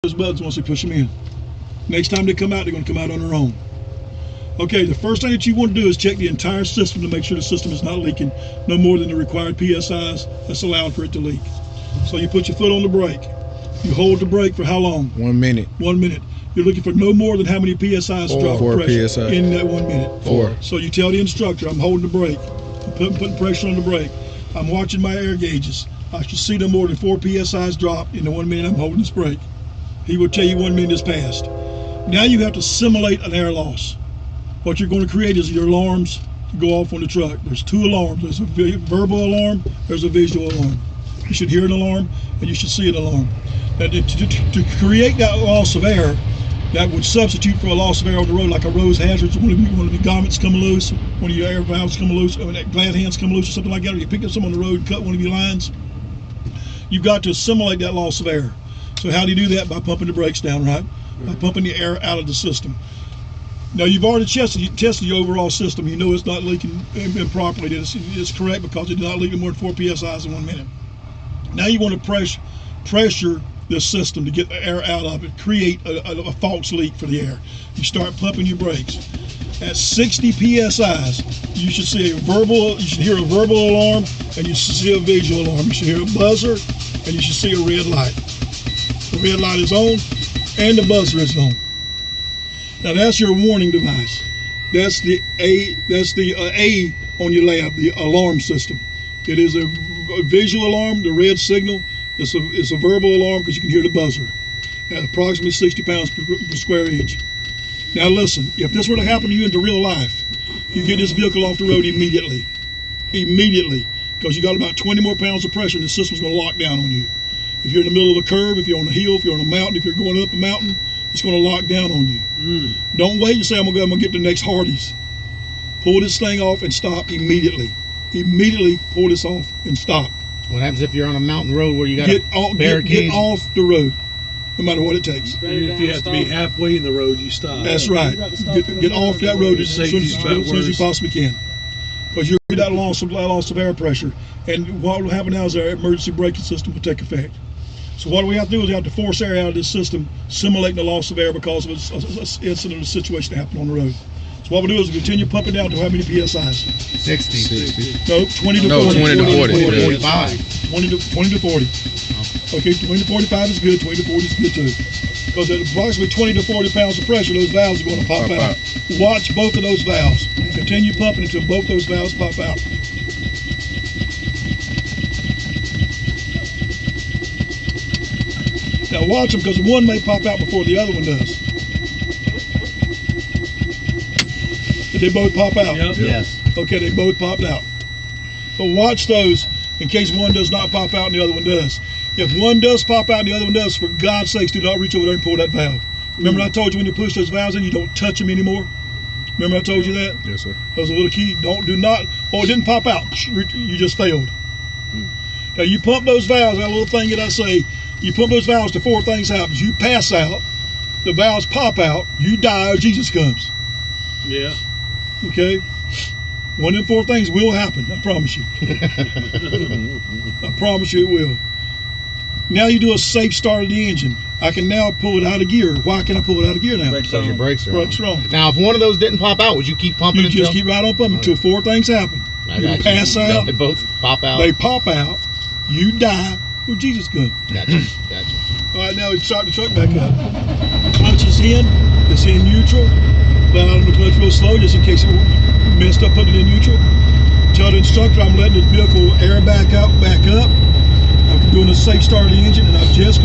those buttons once they push them in. Next time they come out, they're going to come out on their own. Okay, the first thing that you want to do is check the entire system to make sure the system is not leaking no more than the required PSIs that's allowed for it to leak. So you put your foot on the brake. You hold the brake for how long? 1 minute. 1 minute. You're looking for no more than how many PSIs drop pressure PSI. in that 1 minute? 4. So you tell the instructor, I'm holding the brake. I'm putting pressure on the brake. I'm watching my air gauges. I should see no more than 4 PSIs drop in the 1 minute I'm holding this brake. He will tell you 1 minute has passed. Now you have to simulate an air loss. What you're going to create is your alarms to go off on the truck. There's 2 alarms. There's a verbal alarm, there's a visual alarm. You should hear an alarm and you should see an alarm. Now, to create that loss of air, that would substitute for a loss of air on the road, like a road hazard, one of the grommets come loose, one of your air valves come loose, or that glad hands come loose or something like that, or you pick up someone on the road and cut one of your lines. You've got to assimilate that loss of air. So how do you do that? By pumping the brakes down, right? By pumping the air out of the system. Now you've already tested the overall system. You know it's not leaking improperly. It's correct because it did not leak more than 4 PSIs in 1 minute. Now you want to pressure this system to get the air out of it, create a false leak for the air. You start pumping your brakes. At 60 PSIs, you should hear a verbal alarm, and you should see a visual alarm. You should hear a buzzer, and you should see a red light. The red light is on, and the buzzer is on. Now that's your warning device. That's the A on your lab, the alarm system. It is a visual alarm, the red signal. It's a verbal alarm because you can hear the buzzer at approximately 60 pounds per square inch. Now listen, if this were to happen to you into real life, you get this vehicle off the road immediately. Immediately, because you got about 20 more pounds of pressure and the system's going to lock down on you. If you're in the middle of a curve, if you're on a hill, if you're on a mountain, if you're going up a mountain, it's going to lock down on you. Don't wait and say, I'm going to get the next Hardee's. Pull this thing off and stop immediately. Immediately pull this off and stop. What happens if you're on a mountain road where you got get off the road, no matter what it takes. Even if you have to be halfway in the road, you stop. That's right. Get off that road as soon as you possibly can, because you're going to get that loss of air pressure. And what will happen now is our emergency braking system will take effect. So what we have to do is we have to force air out of this system, simulating the loss of air because of an incident or situation that happened on the road. So what we'll do is continue pumping down to how many PSIs? 60. No, 20 to 40. No, 20 to 40. 45. 20 to 40. Okay, 20 to 45 is good, 20 to 40 is good too. Because at approximately 20 to 40 pounds of pressure, those valves are going to pop out. Watch both of those valves. And continue pumping until both those valves pop out. Now watch them, because one may pop out before the other one does. Did they both pop out? Yep. Yes. Okay, they both popped out. So watch those in case one does not pop out and the other one does. If one does pop out and the other one does, for God's sakes, do not reach over there and pull that valve. Remember I told you when you push those valves in, you don't touch them anymore? Remember I told you that? Yes, sir. That was a little key. Do not, it didn't pop out. You just failed. Now you pump those valves, that little thing that I say, you pump those valves to 4 things happens. You pass out, the valves pop out, you die, or Jesus comes. Yeah. Okay? 1 in 4 things will happen, I promise you. I promise you it will. Now you do a safe start of the engine. I can now pull it out of gear. Why can I pull it out of gear now? Because your brakes are Brakes are on. Now, if one of those didn't pop out, would you keep pumping You just keep right on pumping until 4 things happen. You pass out, They both pop out. they pop out, you die, or Jesus comes. Gotcha. All right, now we start the truck back up. Clutch is in, it's in neutral. Let out on the clutch real slow just in case it messed up putting it in neutral. Tell the instructor I'm letting the vehicle air back up. I'm doing a safe start of the engine, and I've just